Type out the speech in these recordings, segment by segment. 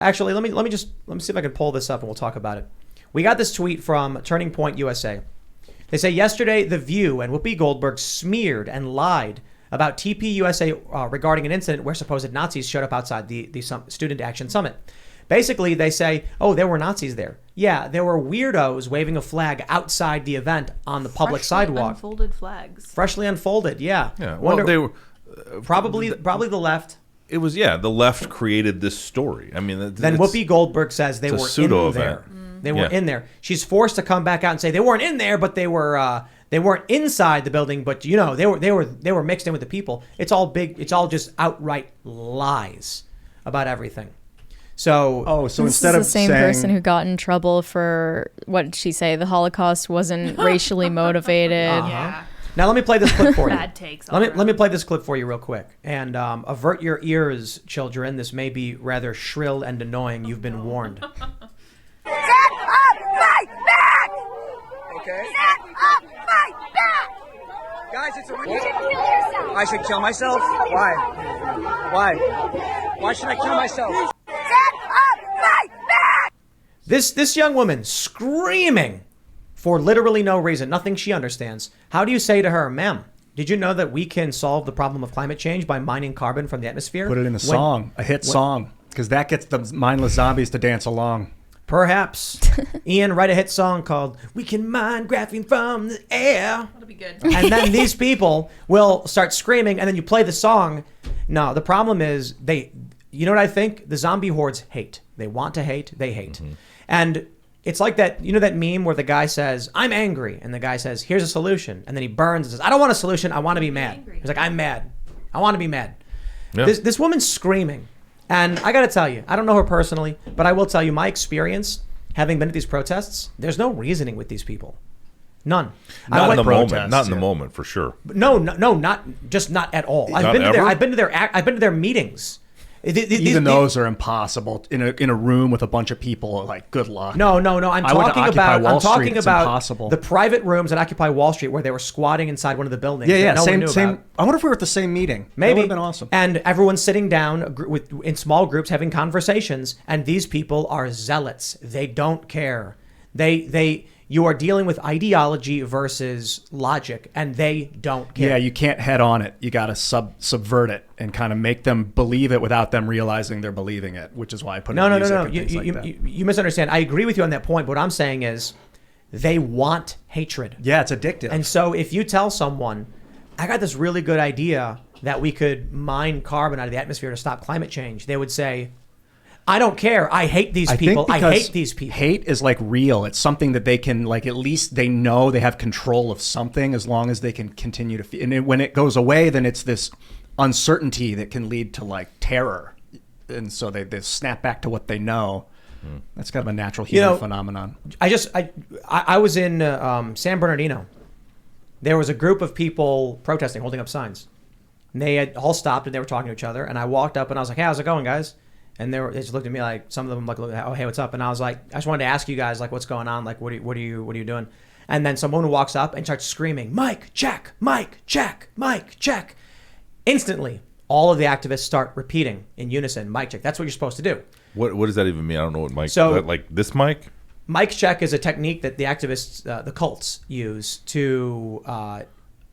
Actually, let me see if I can pull this up and we'll talk about it. We got this tweet from Turning Point USA. They say yesterday, The View and Whoopi Goldberg smeared and lied about TPUSA regarding an incident where supposed Nazis showed up outside the Student Action Summit. Basically, they say, oh, there were Nazis there. Yeah, there were weirdos waving a flag outside the event on the public sidewalk. Unfolded flags. Freshly unfolded, yeah. Yeah, well, they were... Probably the left. It was, the left created this story. I mean... Then Whoopi Goldberg says they were in there. They were in there. She's forced to come back out and say they weren't in there, but they weren't inside the building, but they were mixed in with the people. It's all just outright lies about everything. So instead of the same person who got in trouble for, what did she say? The Holocaust wasn't racially motivated. Yeah. Now let me play this clip for you. Bad takes. Let me play this clip for you real quick. And avert your ears, children. This may be rather shrill and annoying. You've been warned. Stand up, fight back! Okay. Stand up, fight back! Guys, it's a... You should kill yourself. I should kill myself? Why? Why should I kill myself? Stand up, fight back! This young woman screaming for literally no reason, nothing she understands. How do you say to her, ma'am, did you know that we can solve the problem of climate change by mining carbon from the atmosphere? Put it in a song, a hit song, because that gets the mindless zombies to dance along. Perhaps. Ian, write a hit song called We Can Mine Graphene from the Air. That'll be good. And then these people will start screaming, and then you play the song. No, the problem is you know what I think? The zombie hordes hate. They want to hate, they hate. Mm-hmm. And it's like that, that meme where the guy says, I'm angry. And the guy says, here's a solution. And then he burns and says, I don't want a solution. I want to be mad. Angry. He's like, I'm mad. I want to be mad. Yeah. This woman's screaming. And I got to tell you, I don't know her personally, but I will tell you my experience, having been at these protests, there's no reasoning with these people. None. Not in the moment. Not in the moment, for sure. No, not at all. I've been to their meetings. Even those are impossible in a room with a bunch of people. Like, good luck. No. I'm talking about impossible. The private rooms at Occupy Wall Street where they were squatting inside one of the buildings. Yeah. No same. About. I wonder if we were at the same meeting. Maybe. That would have been awesome. And everyone's sitting down in small groups having conversations. And these people are zealots. They don't care. You are dealing with ideology versus logic, and they don't care. Yeah, you can't head on it. You got to subvert it and kind of make them believe it without them realizing they're believing it, which is why I put it in music and things like that. You misunderstand. I agree with you on that point, but what I'm saying is they want hatred. Yeah, it's addictive. And so if you tell someone, I got this really good idea that we could mine carbon out of the atmosphere to stop climate change, they would say, I don't care. I hate these people. I hate these people. Hate is like real. It's something that they can, like, at least they know they have control of something as long as they can continue to feel. And when it goes away, then it's this uncertainty that can lead to like terror. And so they snap back to what they know. That's kind of a natural human phenomenon. I was in San Bernardino. There was a group of people protesting, holding up signs. And they had all stopped and they were talking to each other. And I walked up and I was like, hey, how's it going, guys? And they just looked at me like, some of them like, oh, hey, what's up? And I was like, I just wanted to ask you guys, like, what's going on? Like, what are you doing? And then someone walks up and starts screaming, Mike, check, Mike, check, Mike, check. Instantly, all of the activists start repeating in unison, Mike, check. That's what you're supposed to do. What does that even mean? I don't know what Mike. So, like this Mike? Mike check is a technique that the activists, the cults, use to.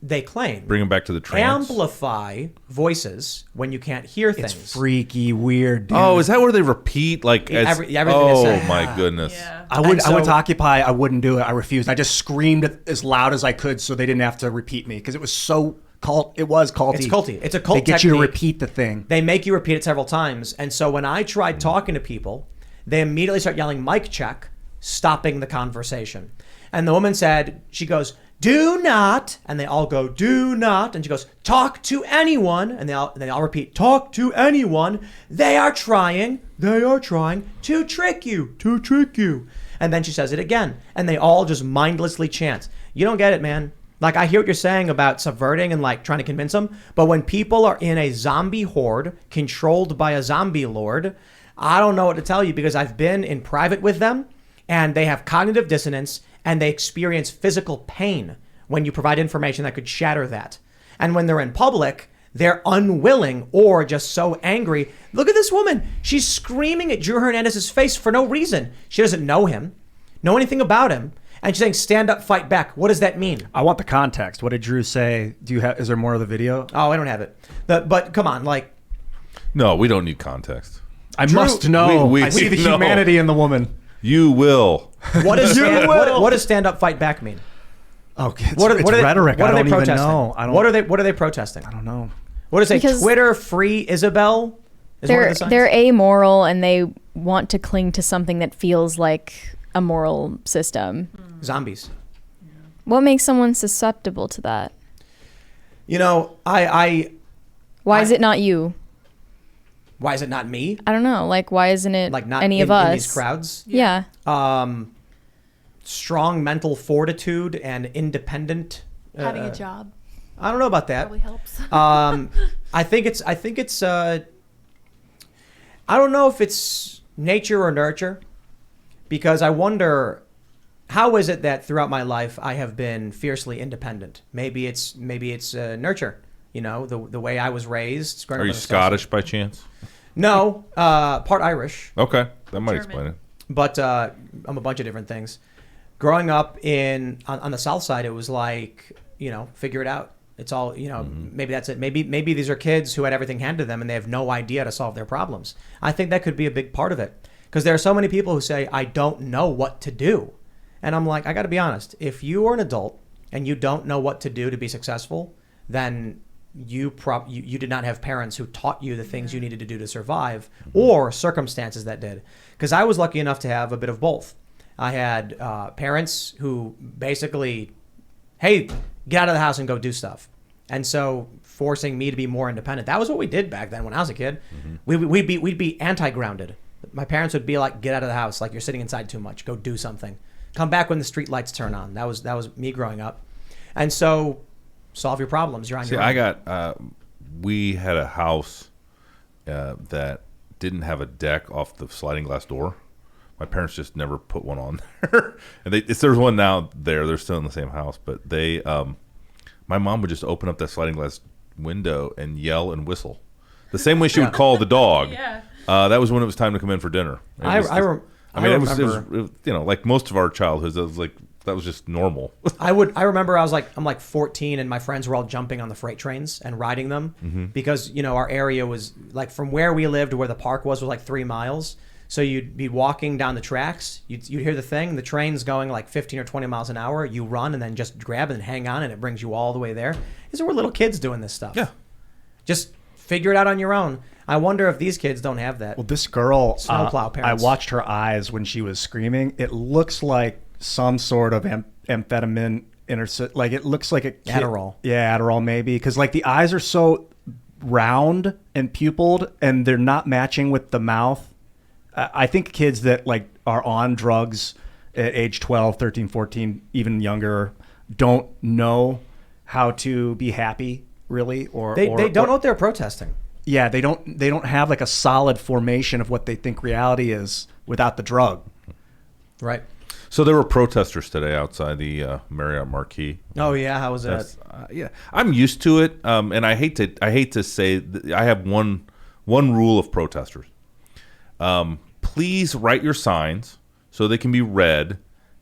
They claim bring them back to the trance. Amplify voices when you can't hear things. It's freaky, weird. Dude. Oh, is that where they repeat like? Everything oh they say. My goodness! Yeah. I went to Occupy. I wouldn't do it. I refused. I just screamed as loud as I could so they didn't have to repeat me because it was so cult. It was culty. It's culty. It's a cult. They get technique. you to repeat the thing. They make you repeat it several times. And so when I tried talking to people, they immediately start yelling "Mic check," stopping the conversation. And the woman said, she goes, do not, and they all go, do not, and she goes, talk to anyone, and they all repeat, talk to anyone. They are trying to trick you, and then she says it again, and they all just mindlessly chant. You don't get it, man. Like, I hear what you're saying about subverting and like trying to convince them, but when people are in a zombie horde controlled by a zombie lord, I don't know what to tell you because I've been in private with them, and they have cognitive dissonance. And they experience physical pain when you provide information that could shatter that. And when they're in public, they're unwilling or just so angry. Look at this woman. She's screaming at Drew Hernandez's face for no reason. She doesn't know him, know anything about him. And she's saying, stand up, fight back. What does that mean? I want the context. What did Drew say? Is there more of the video? Oh, I don't have it. But come on, like. No, we don't need context. I must know. I see the know. humanity in the woman. You will. What does stand up, fight back mean? Okay, it's rhetoric. I don't even know. What are they protesting? I don't know. What does it say? Twitter free Isabel? They're amoral and they want to cling to something that feels like a moral system. Zombies. What makes someone susceptible to that? You know, Why is it not you? Why is it not me? I don't know. Like, why isn't it like not any in, of us? In these crowds? Yeah. Strong mental fortitude and independent. Having a job. I don't know about that. Probably helps. I think it's. I don't know if it's nature or nurture, because I wonder, how is it that throughout my life I have been fiercely independent? Maybe it's nurture. You know, the way I was raised. Are you Scottish by chance? No, part Irish. Okay, that might explain it. But I'm a bunch of different things. Growing up on the South Side, it was like, you know, figure it out. It's all, you know, maybe that's it. Maybe these are kids who had everything handed to them and they have no idea how to solve their problems. I think that could be a big part of it, because there are so many people who say, I don't know what to do. And I'm like, I got to be honest. If you are an adult and you don't know what to do to be successful, then you did not have parents who taught you the things you needed to do to survive, or circumstances that did. Because I was lucky enough to have a bit of both. I had parents who basically, hey, get out of the house and go do stuff. And so forcing me to be more independent. That was what we did back then when I was a kid. We'd be anti-grounded. My parents would be like, get out of the house. Like, you're sitting inside too much. Go do something. Come back when the street lights turn on. That was me growing up. And so solve your problems. You're on your own. We had a house that didn't have a deck off the sliding glass door. My parents just never put one on there. And there's one now there. They're still in the same house. But my mom would just open up that sliding glass window and yell and whistle. The same way she would call the dog. Yeah. That was when it was time to come in for dinner. I remember. It was, you know, like most of our childhoods, it was like, that was just normal. I remember I'm like 14 and my friends were all jumping on the freight trains and riding them because, you know, our area was like, from where we lived to where the park was like 3 miles. So you'd be walking down the tracks, you'd hear the thing, the train's going like 15 or 20 miles an hour, you run and then just grab and hang on and it brings you all the way there. These were little kids doing this stuff. Yeah. Just figure it out on your own. I wonder if these kids don't have that. Well, this girl, snowplow parents. I watched her eyes when she was screaming. It looks like some sort of amphetamine like it looks like a kid. Adderall. Yeah, Adderall maybe, because like the eyes are so round and pupilled and they're not matching with the mouth. I think kids that like are on drugs at age 12, 13, 14, even younger, don't know how to be happy really, or they don't know what they're protesting. Yeah, they don't have like a solid formation of what they think reality is without the drug. Right. So there were protesters today outside the Marriott Marquis. Oh yeah, how was that? Yeah, I'm used to it, and I hate to say that I have one rule of protesters. Please write your signs so they can be read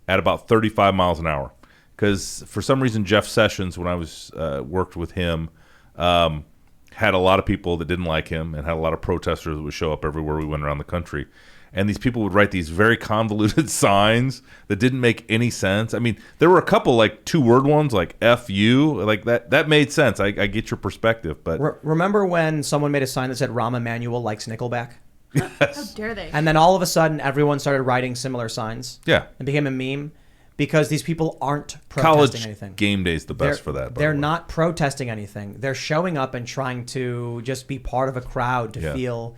at about 35 miles an hour. Because for some reason, Jeff Sessions, when I was worked with him, had a lot of people that didn't like him and had a lot of protesters that would show up everywhere we went around the country. And these people would write these very convoluted signs that didn't make any sense. I mean, there were a couple like 2-word ones like F you, like that made sense. I get your perspective. But remember when someone made a sign that said Rahm Emanuel likes Nickelback? Yes. How dare they? And then all of a sudden, everyone started writing similar signs. Yeah. It became a meme because these people aren't protesting anything. College game day is the best for that. They're not protesting anything. They're showing up and trying to just be part of a crowd to feel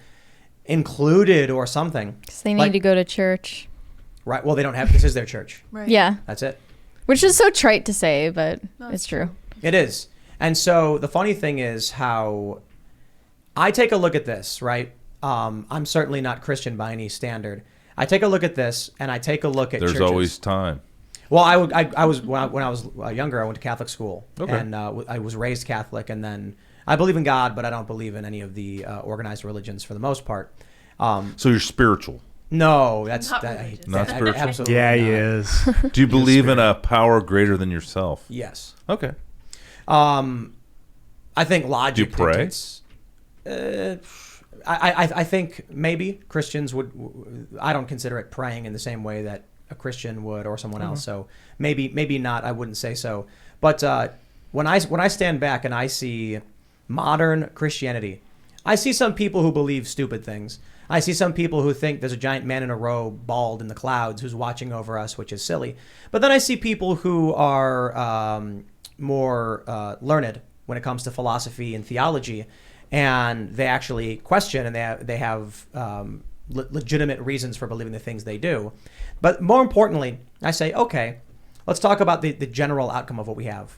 included or something. Because they need to go to church. Right. Well, they don't have. This is their church. Right. Yeah. That's it. Which is so trite to say, but it's true. It is. And so the funny thing is how I take a look at this, right? I'm certainly not Christian by any standard. I take a look at this and I take a look at There's churches. always time. Well, I was when I was younger, I went to Catholic school, Okay. and I was raised Catholic, and then I believe in God, but I don't believe in any of the organized religions for the most part. So you're spiritual. No, that's Not that, religious. Not spiritual? Absolutely Yeah, he not. is. Do you believe in a power greater than yourself? Yes. Okay. I think logic Do you pray? dictates. I think maybe Christians would. I don't consider it praying in the same way that a Christian would or someone else. So maybe not. I wouldn't say so. But when I stand back and I see modern Christianity, I see some people who believe stupid things. I see some people who think there's a giant man in a robe, bald in the clouds, who's watching over us, which is silly. But then I see people who are more learned when it comes to philosophy and theology, and they actually question and they have legitimate reasons for believing the things they do. But more importantly, I say, okay, let's talk about the general outcome of what we have.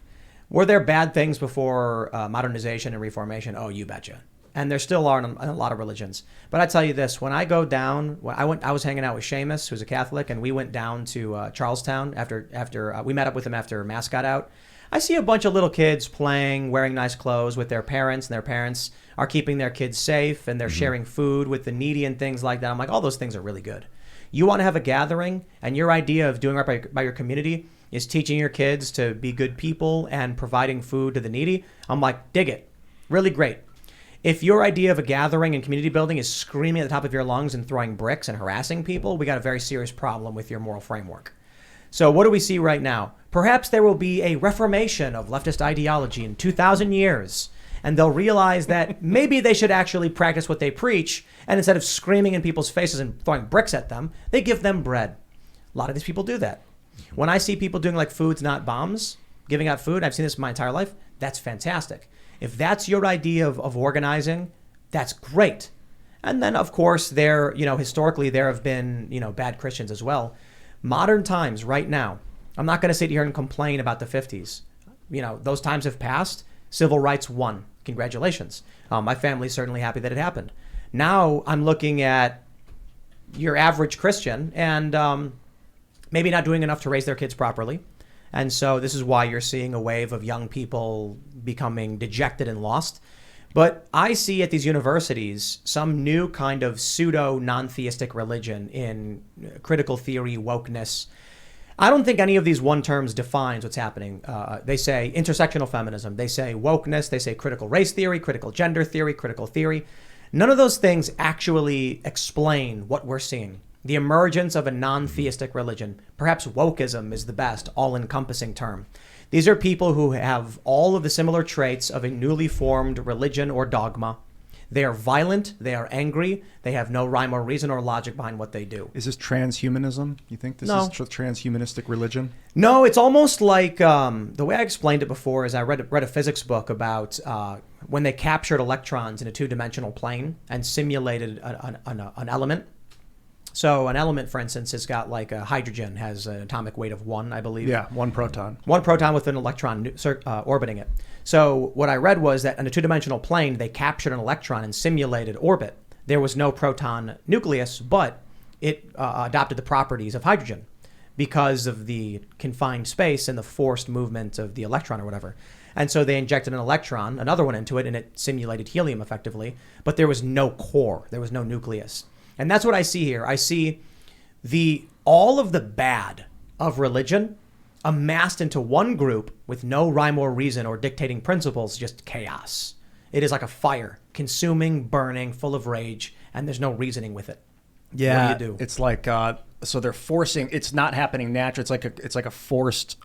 Were there bad things before modernization and reformation? Oh, you betcha. And there still are in a lot of religions. But I tell you this: when I go down, I was hanging out with Seamus, who's a Catholic, and we went down to Charlestown after we met up with him after Mass got out. I see a bunch of little kids playing, wearing nice clothes with their parents, and their parents are keeping their kids safe, and they're sharing food with the needy and things like that. I'm like, all those things are really good. You want to have a gathering, and your idea of doing right by your community is teaching your kids to be good people and providing food to the needy. I'm like, dig it. Really great. If your idea of a gathering and community building is screaming at the top of your lungs and throwing bricks and harassing people, we got a very serious problem with your moral framework. So what do we see right now? Perhaps there will be a reformation of leftist ideology in 2,000 years, and they'll realize that maybe they should actually practice what they preach, and instead of screaming in people's faces and throwing bricks at them, they give them bread. A lot of these people do that. When I see people doing like Foods Not Bombs, giving out food, I've seen this my entire life, that's fantastic. If that's your idea of organizing, that's great. And then, of course, historically, there have been, bad Christians as well. Modern times, right now, I'm not going to sit here and complain about the 50s. Those times have passed. Civil rights won. Congratulations. My family's certainly happy that it happened. Now I'm looking at your average Christian and maybe not doing enough to raise their kids properly. And so this is why you're seeing a wave of young people becoming dejected and lost. But I see at these universities some new kind of pseudo non-theistic religion in critical theory, wokeness. I don't think any of these one terms defines what's happening. They say intersectional feminism. They say wokeness. They say critical race theory, critical gender theory, critical theory. None of those things actually explain what we're seeing. The emergence of a non-theistic religion. Perhaps wokism is the best all-encompassing term. These are people who have all of the similar traits of a newly formed religion or dogma. They are violent, they are angry, they have no rhyme or reason or logic behind what they do. Is this transhumanism? You think this No. is transhumanistic religion? No, it's almost like the way I explained it before is I read a physics book about when they captured electrons in a two-dimensional plane and simulated an element. So an element, for instance, has got like a hydrogen, has an atomic weight of 1, I believe. Yeah, one proton. One proton with an electron orbiting it. So what I read was that in a two-dimensional plane, they captured an electron and simulated orbit. There was no proton nucleus, but it adopted the properties of hydrogen because of the confined space and the forced movement of the electron or whatever. And so they injected an electron, another one into it, and it simulated helium effectively, but there was no core, there was no nucleus. And that's what I see here. I see all of the bad of religion amassed into one group with no rhyme or reason or dictating principles, just chaos. It is like a fire, consuming, burning, full of rage, and there's no reasoning with it. Yeah, What do you do? it's like so they're forcing. It's not happening naturally. It's like a forced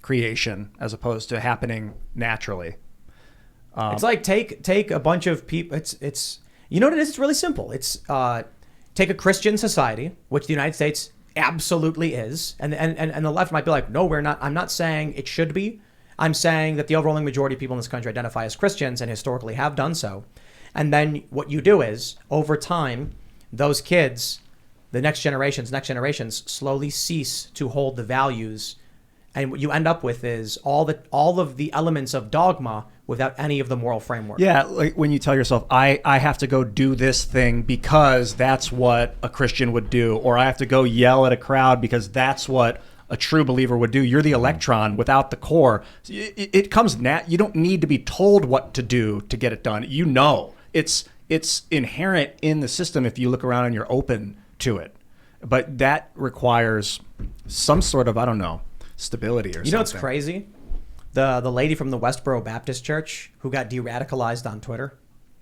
creation as opposed to happening naturally. It's like take a bunch of people. It's you know what it is? It's really simple. It's take a Christian society, which the United States absolutely is, and the left might be like, no, we're not. I'm not saying it should be. I'm saying that the overwhelming majority of people in this country identify as Christians and historically have done so. And then what you do is, over time, those kids, the next generations slowly cease to hold the values. And what you end up with is all of the elements of dogma without any of the moral framework. Yeah, like when you tell yourself, I have to go do this thing because that's what a Christian would do, or I have to go yell at a crowd because that's what a true believer would do. You're the electron without the core. It comes you don't need to be told what to do to get it done. You know, it's inherent in the system if you look around and you're open to it. But that requires some sort of, I don't know, stability or something. You know what's crazy? The lady from the Westboro Baptist Church who got de-radicalized on Twitter.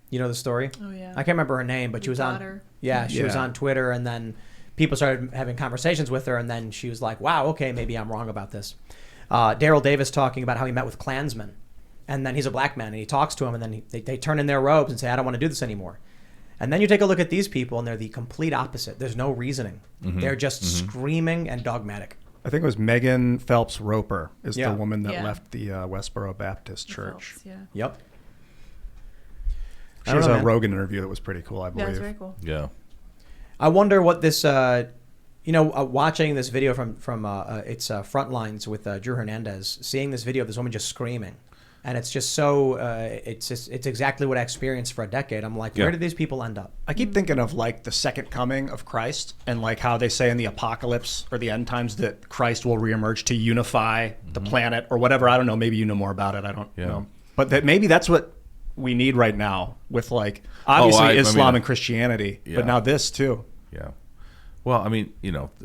You know the story? Oh, yeah. I can't remember her name, but she was on. Daughter. Yeah, she was on Twitter, and then people started having conversations with her, and then she was like, "Wow, okay, maybe I'm wrong about this." Daryl Davis talking about how he met with Klansmen, and then he's a black man, and he talks to him, and then they turn in their robes and say, "I don't want to do this anymore." And then you take a look at these people, and they're the complete opposite. There's no reasoning. They're just screaming and dogmatic. I think it was Megan Phelps Roper is the Yeah. woman that Yeah. left the Westboro Baptist Church. Phelps, yeah. Yep. She I don't has know, a man. Rogan interview that was pretty cool, I Yeah, believe. it's very cool. Yeah. I wonder what this, watching this video from it's Frontlines with Drew Hernandez, seeing this video of this woman just screaming, and it's just so, it's exactly what I experienced for a decade. I'm like, where did these people end up? I keep thinking of like the second coming of Christ and like how they say in the apocalypse or the end times that Christ will reemerge to unify the planet or whatever. I don't know. Maybe you know more about it. I don't know. But that maybe that's what we need right now with like obviously Islam and Christianity, but now this too. Yeah. Well, I mean,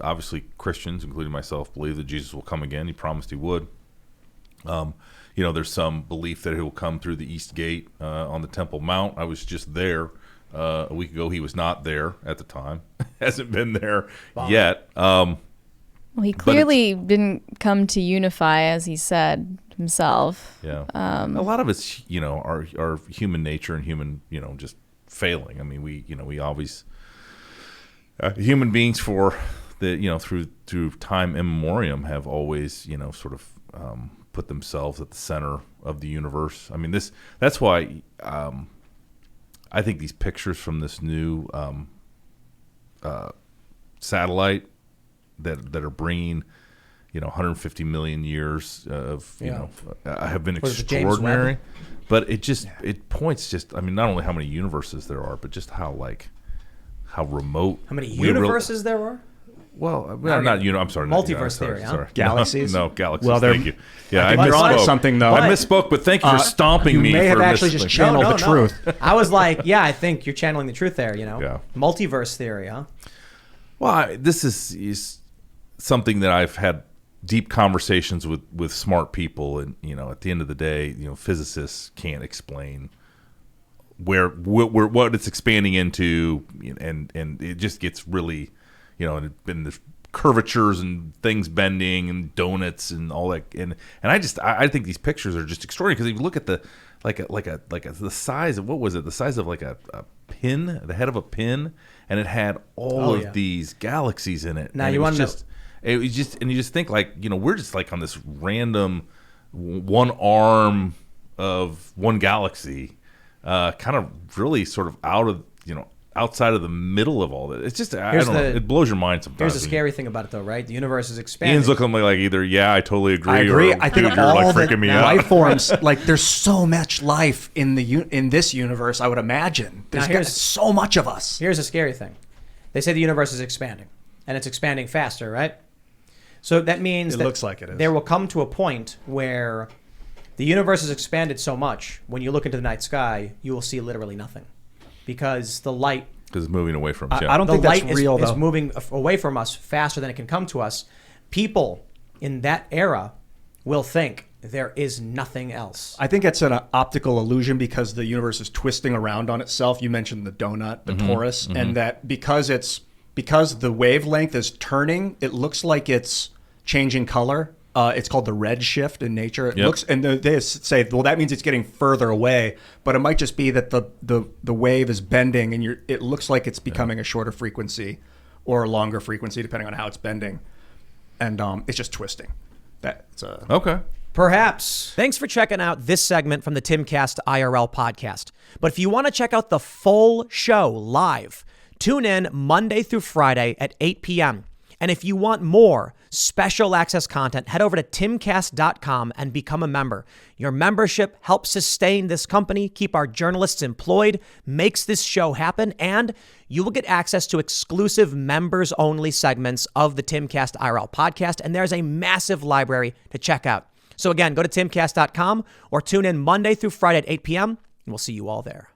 obviously Christians, including myself, believe that Jesus will come again. He promised he would. There's some belief that he will come through the East Gate on the Temple Mount. I was just there a week ago. He was not there at the time. Hasn't been there yet. Well, he clearly didn't come to unify, as he said himself. Yeah. A lot of it's, our human nature and human, just failing. I mean, we always human beings for the, through time immemorial have always, sort of put themselves at the center of the universe. I mean, that's why I think these pictures from this new satellite that are bringing 150 million years of have been Was it James extraordinary. Webb? But it points not only how many universes there are, but just how remote. How many universes there are? Well, I'm sorry. Multiverse theory, huh? Sorry. Galaxies? No, galaxies. Well, thank you. Yeah, I think you're onto something, though. I misspoke, but thank you for stomping you me. may have for actually just channeled the truth. I was like, yeah, I think you're channeling the truth there, Yeah. Multiverse theory, huh? Well, this is something that I've had deep conversations with smart people, and at the end of the day, physicists can't explain what it's expanding into, and it just gets really, and the curvatures and things bending and donuts and all that, and I think these pictures are just extraordinary because if you look at the size of, what was it, the size of like a pin, the head of a pin, and it had all of these galaxies in it. Now and you want to know. It was just, and you just think like, we're just like on this random one arm of one galaxy, kind of really sort of outside of the middle of all that. It's just, I don't know, it blows your mind sometimes. Here's the scary thing about it, though, right? The universe is expanding. Ian's looking at me like either, I totally agree. I agree. Or, I think dude, you're all like the freaking me out. life forms, like there's so much life in this universe. I would imagine there's so much of us. Here's a scary thing. They say the universe is expanding, and it's expanding faster, right? So that means that looks like it is. There will come to a point where the universe has expanded so much, when you look into the night sky, you will see literally nothing. Because the light... Because it's moving away from us. I don't think that's real, is though. moving away from us faster than it can come to us. People in that era will think there is nothing else. I think it's an optical illusion because the universe is twisting around on itself. You mentioned the donut, the torus, and that because the wavelength is turning, it looks like it's changing color. It's called the red shift in nature. It looks, and they say, well, that means it's getting further away, but it might just be that the wave is bending, and it looks like it's becoming a shorter frequency or a longer frequency, depending on how it's bending, and it's just twisting. That's Okay. Perhaps. Thanks for checking out this segment from the Timcast IRL podcast. But if you want to check out the full show live, tune in Monday through Friday at 8 p.m. And if you want more special access content, head over to timcast.com and become a member. Your membership helps sustain this company, keep our journalists employed, makes this show happen, and you will get access to exclusive members-only segments of the Timcast IRL podcast, and there's a massive library to check out. So again, go to timcast.com or tune in Monday through Friday at 8 p.m., and we'll see you all there.